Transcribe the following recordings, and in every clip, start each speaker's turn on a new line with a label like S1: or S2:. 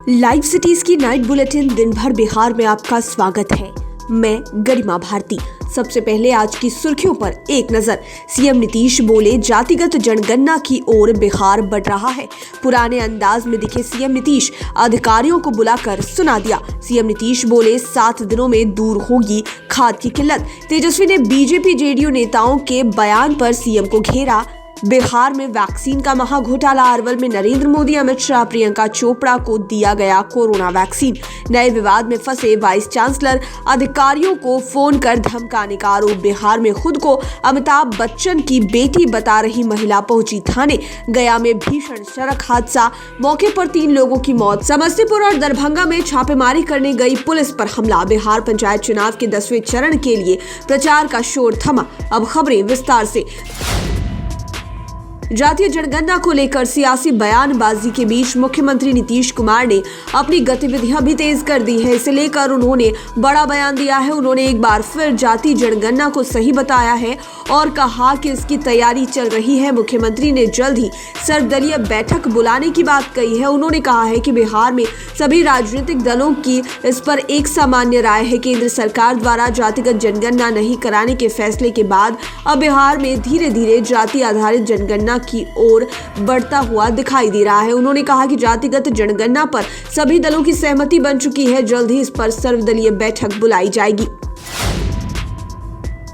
S1: Live cities की night bulletin दिन भर बिहार में आपका स्वागत है। मैं गरिमा भारती। सबसे पहले आज की सुर्खियों पर एक नजर। सीएम नीतीश बोले, जातिगत जनगणना की ओर बिहार बढ़ रहा है। पुराने अंदाज में दिखे सीएम नीतीश, अधिकारियों को बुलाकर सुना दिया। सीएम नीतीश बोले, 7 दिनों में दूर होगी खाद की किल्लत। तेजस्वी ने बीजेपी जेडीयू नेताओं के बयान पर सीएम को घेरा। बिहार में वैक्सीन का महाघोटाला। अरवल में नरेंद्र मोदी, अमित शाह, प्रियंका चोपड़ा को दिया गया कोरोना वैक्सीन। नए विवाद में फंसे वाइस चांसलर, अधिकारियों को फोन कर धमकाने का आरोप। बिहार में खुद को अमिताभ बच्चन की बेटी बता रही महिला पहुंची थाने। गया में भीषण सड़क हादसा, मौके पर 3 लोगों की मौत। समस्तीपुर और दरभंगा में छापेमारी करने गई पुलिस पर हमला। बिहार पंचायत चुनाव के 10वें चरण के लिए प्रचार का शोर थमा। अब खबरें विस्तार से। जातीय जनगणना को लेकर सियासी बयानबाजी के बीच मुख्यमंत्री नीतीश कुमार ने अपनी गतिविधियां भी तेज कर दी है। इसे लेकर उन्होंने बड़ा बयान दिया है। उन्होंने एक बार फिर जातीय जनगणना को सही बताया है और कहा कि इसकी तैयारी चल रही है। मुख्यमंत्री ने जल्द ही सर्वदलीय बैठक बुलाने की बात कही है। उन्होंने कहा है कि बिहार में सभी राजनीतिक दलों की इस पर एक सामान्य राय है। केंद्र सरकार द्वारा जातिगत जनगणना नहीं कराने के फैसले के बाद अब बिहार में धीरे धीरे जाति आधारित जनगणना की ओर बढ़ता हुआ दिखाई दे रहा है। उन्होंने कहा कि जातिगत जनगणना पर सभी दलों की सहमति बन चुकी है। जल्द ही इस पर सर्वदलीय बैठक बुलाई जाएगी।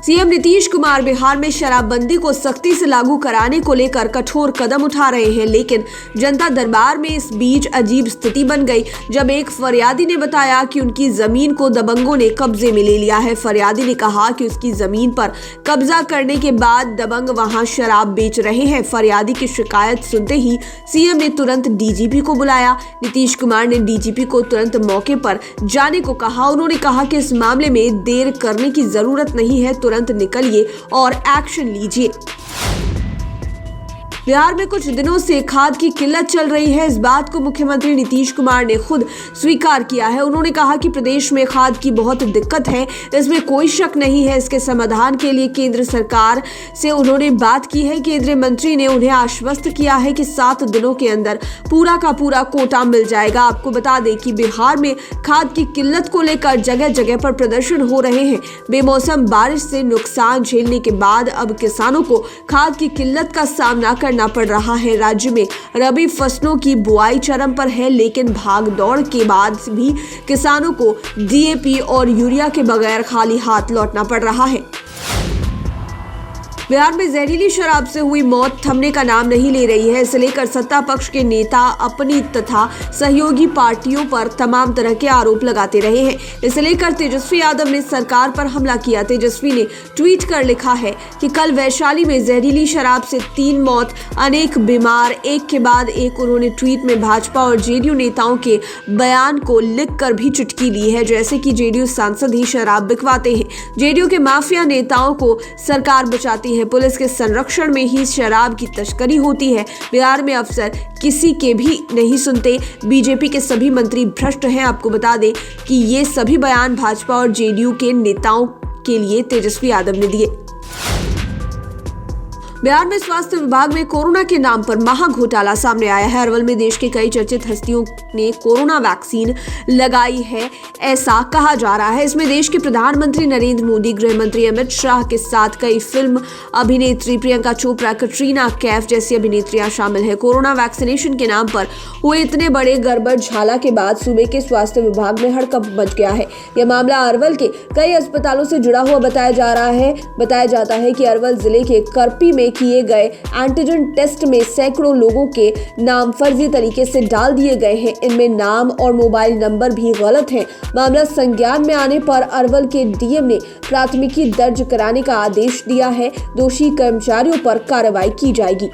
S1: सीएम नीतीश कुमार बिहार में शराबबंदी को सख्ती से लागू कराने को लेकर कठोर कदम उठा रहे हैं, लेकिन जनता दरबार में इस बीच अजीब स्थिति बन गई जब एक फरियादी ने बताया कि उनकी जमीन को दबंगों ने कब्जे में ले लिया है। फरियादी ने कहा कि उसकी जमीन पर कब्जा करने के बाद दबंग वहां शराब बेच रहे हैं। फरियादी की शिकायत सुनते ही सीएम ने तुरंत डीजीपी को बुलाया। नीतीश कुमार ने डीजीपी को तुरंत मौके पर जाने को कहा। उन्होंने कहा कि इस मामले में देर करने की जरूरत नहीं है, तुरंत निकलिए और एक्शन लीजिए। बिहार में कुछ दिनों से खाद की किल्लत चल रही है। इस बात को मुख्यमंत्री नीतीश कुमार ने खुद स्वीकार किया है। उन्होंने कहा कि प्रदेश में खाद की बहुत दिक्कत है, इसमें कोई शक नहीं है। इसके समाधान के लिए केंद्र सरकार से उन्होंने बात की है। केंद्रीय मंत्री ने उन्हें आश्वस्त किया है कि 7 दिनों के अंदर पूरा का पूरा कोटा मिल जाएगा। आपको बता दें कि बिहार में खाद की किल्लत को लेकर जगह जगह पर प्रदर्शन हो रहे हैं। बेमौसम बारिश से नुकसान झेलने के बाद अब किसानों को खाद की किल्लत का सामना करना पड़ रहा है। राज्य में रबी फसलों की बुआई चरम पर है, लेकिन भाग दौड़ के बाद भी किसानों को डीएपी और यूरिया के बगैर खाली हाथ लौटना पड़ रहा है। बिहार में जहरीली शराब से हुई मौत थमने का नाम नहीं ले रही है। इसे लेकर सत्ता पक्ष के नेता अपनी तथा सहयोगी पार्टियों पर तमाम तरह के आरोप लगाते रहे हैं। इसे लेकर तेजस्वी यादव ने सरकार पर हमला किया। तेजस्वी ने ट्वीट कर लिखा है कि कल वैशाली में जहरीली शराब से 3 मौत, अनेक बीमार, एक के बाद एक। उन्होंने ट्वीट में भाजपा और जेडीयू नेताओं के बयान को लिखकर भी चुटकी ली है, जैसे कि जेडीयू सांसद ही शराब बिकवाते हैं, जेडीयू के माफिया नेताओं को सरकार बचाती है, पुलिस के संरक्षण में ही शराब की तस्करी होती है। बिहार में अफसर किसी के भी नहीं सुनते, बीजेपी के सभी मंत्री भ्रष्ट हैं। आपको बता दें कि ये सभी बयान भाजपा और जेडीयू के नेताओं के लिए तेजस्वी यादव ने दिए। बिहार में स्वास्थ्य विभाग में कोरोना के नाम पर महाघोटाला सामने आया है। अरवल में देश के कई चर्चित हस्तियों ने कोरोना वैक्सीन लगाई है, ऐसा कहा जा रहा है। इसमें देश के प्रधानमंत्री नरेंद्र मोदी, गृह मंत्री अमित शाह के साथ कई फिल्म अभिनेत्री, प्रियंका चोपड़ा, कटरीना कैफ जैसी अभिनेत्रियां शामिल है। कोरोना वैक्सीनेशन के नाम पर हुए इतने बड़े गड़बड़ झाला के बाद सूबे के स्वास्थ्य विभाग में हड़कंप मच गया है। यह मामला अरवल के कई अस्पतालों से जुड़ा हुआ बताया जा रहा है। बताया जाता है कि अरवल जिले के करपी में किए गए एंटीजन टेस्ट में सैकड़ों लोगों के नाम फर्जी तरीके से डाल दिए गए हैं। इनमें नाम और मोबाइल नंबर भी गलत हैं। मामला संज्ञान में आने पर अरवल के डीएम ने प्राथमिकी दर्ज कराने का आदेश दिया है। दोषी कर्मचारियों पर कार्रवाई की जाएगी।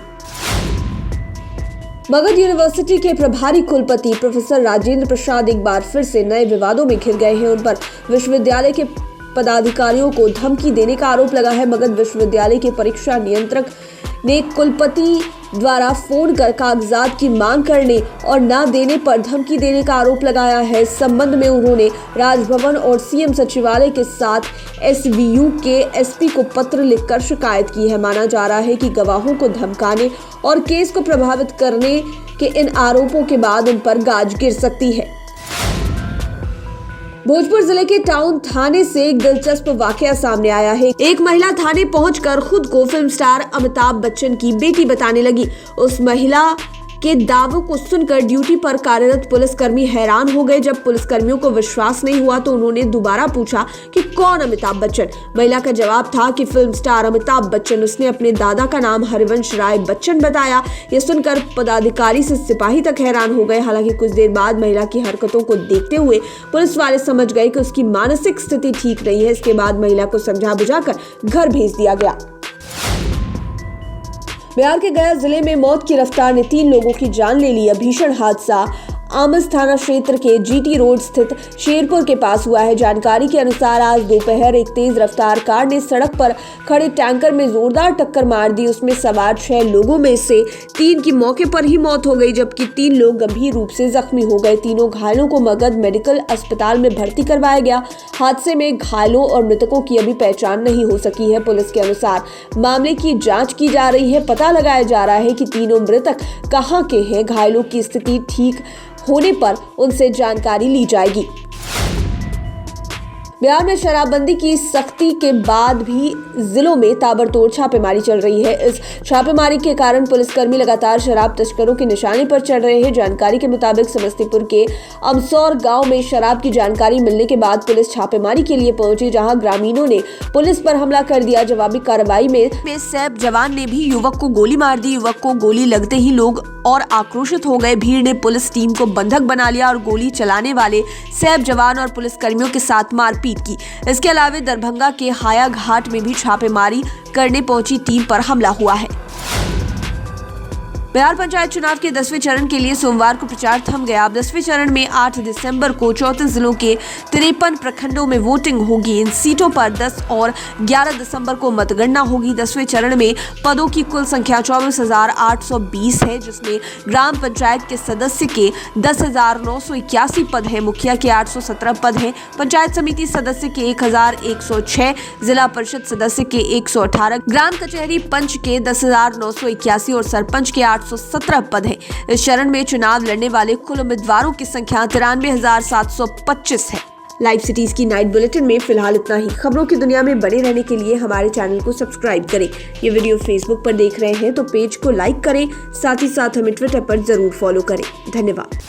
S1: मगध यूनिवर्सिटी के प्रभारी कुलपति प्रोफेसर राजेंद्र प्रसाद एक बार फिर से नए विवादों में घिर गए हैं। उन पर विश्वविद्यालय के पदाधिकारियों को धमकी देने का आरोप लगा है। मगध विश्वविद्यालय के परीक्षा नियंत्रक ने कुलपति द्वारा फोन कर कागजात की मांग करने और न देने पर धमकी देने का आरोप लगाया है। इस संबंध में उन्होंने राजभवन और सीएम सचिवालय के साथ एसवीयू के एसपी को पत्र लिखकर शिकायत की है। माना जा रहा है कि गवाहों को धमकाने और केस को प्रभावित करने के इन आरोपों के बाद उन पर गाज गिर सकती है। भोजपुर जिले के टाउन थाने से एक दिलचस्प वाकया सामने आया है। एक महिला थाने पहुंचकर खुद को फिल्म स्टार अमिताभ बच्चन की बेटी बताने लगी। उस महिला के दावों को सुनकर ड्यूटी पर कार्यरत पुलिसकर्मी हैरान हो गए। जब पुलिसकर्मियों को विश्वास नहीं हुआ तो उन्होंने दोबारा पूछा कि कौन अमिताभ बच्चन। महिला का जवाब था कि फिल्म स्टार अमिताभ बच्चन। उसने अपने दादा का नाम हरिवंश राय बच्चन बताया। यह सुनकर पदाधिकारी से सिपाही तक हैरान हो गए। हालांकि कुछ देर बाद महिला की हरकतों को देखते हुए पुलिस वाले समझ गए कि उसकी मानसिक स्थिति ठीक नहीं है। इसके बाद महिला को समझा बुझाकर घर भेज दिया गया। बिहार के गया जिले में मौत की रफ्तार ने 3 लोगों की जान ले ली। भीषण हादसा आमस थाना क्षेत्र के जीटी रोड स्थित शेरपुर के पास हुआ है। जानकारी के अनुसार आज दोपहर एक तेज रफ्तार कार ने सड़क पर खड़े टैंकर में जोरदार टक्कर मार दी। उसमें सवार 6 लोगों में से 3 की मौके पर ही मौत हो गई, जबकि 3 लोग गंभीर रूप से जख्मी हो गए। तीनों घायलों को मगध मेडिकल अस्पताल में भर्ती करवाया गया। हादसे में घायलों और मृतकों की अभी पहचान नहीं हो सकी है। पुलिस के अनुसार मामले की जाँच की जा रही है। पता लगाया जा रहा है कि तीनों मृतक कहाँ के हैं। घायलों की स्थिति ठीक होने पर उनसे जानकारी ली जाएगी। बिहार में शराबबंदी की सख्ती के बाद भी जिलों में ताबड़तोड़ छापेमारी चल रही है। इस छापेमारी के कारण पुलिसकर्मी लगातार शराब तस्करों के निशाने पर चढ़ रहे हैं। जानकारी के मुताबिक समस्तीपुर के अमसौर गांव में शराब की जानकारी मिलने के बाद पुलिस छापेमारी के लिए पहुंची, जहां ग्रामीणों ने पुलिस पर हमला कर दिया। जवाबी कार्रवाई में सैप जवान ने भी युवक को गोली मार दी। युवक को गोली लगते ही लोग और आक्रोशित हो गए। भीड़ ने पुलिस टीम को बंधक बना लिया और गोली चलाने वाले सैप जवान और पुलिसकर्मियों के साथ मारपीट की। इसके अलावा दरभंगा के हाया घाट में भी छापेमारी करने पहुंची टीम पर हमला हुआ है। बिहार पंचायत चुनाव के 10वें चरण के लिए सोमवार को प्रचार थम गया। अब 10वें चरण में 8 दिसंबर को 34 जिलों के 53 प्रखंडों में वोटिंग होगी। इन सीटों पर 10 और 11 दिसंबर को मतगणना होगी। 10वें चरण में पदों की कुल संख्या 24,820 है, जिसमें ग्राम पंचायत के सदस्य के 10,981 पद हैं, मुखिया के 817 पद हैं, पंचायत समिति सदस्य के 1,106, जिला परिषद सदस्य के 118, ग्राम कचहरी पंच के 10,981 और सरपंच के 817 पद हैं। इस चरण में चुनाव लड़ने वाले कुल उम्मीदवारों की संख्या 93,725 है। लाइव सिटीज की नाइट बुलेटिन में फिलहाल इतना ही। खबरों की दुनिया में बने रहने के लिए हमारे चैनल को सब्सक्राइब करें। ये वीडियो फेसबुक पर देख रहे हैं तो पेज को लाइक करें, साथ ही साथ हमें ट्विटर पर जरूर फॉलो करें। धन्यवाद।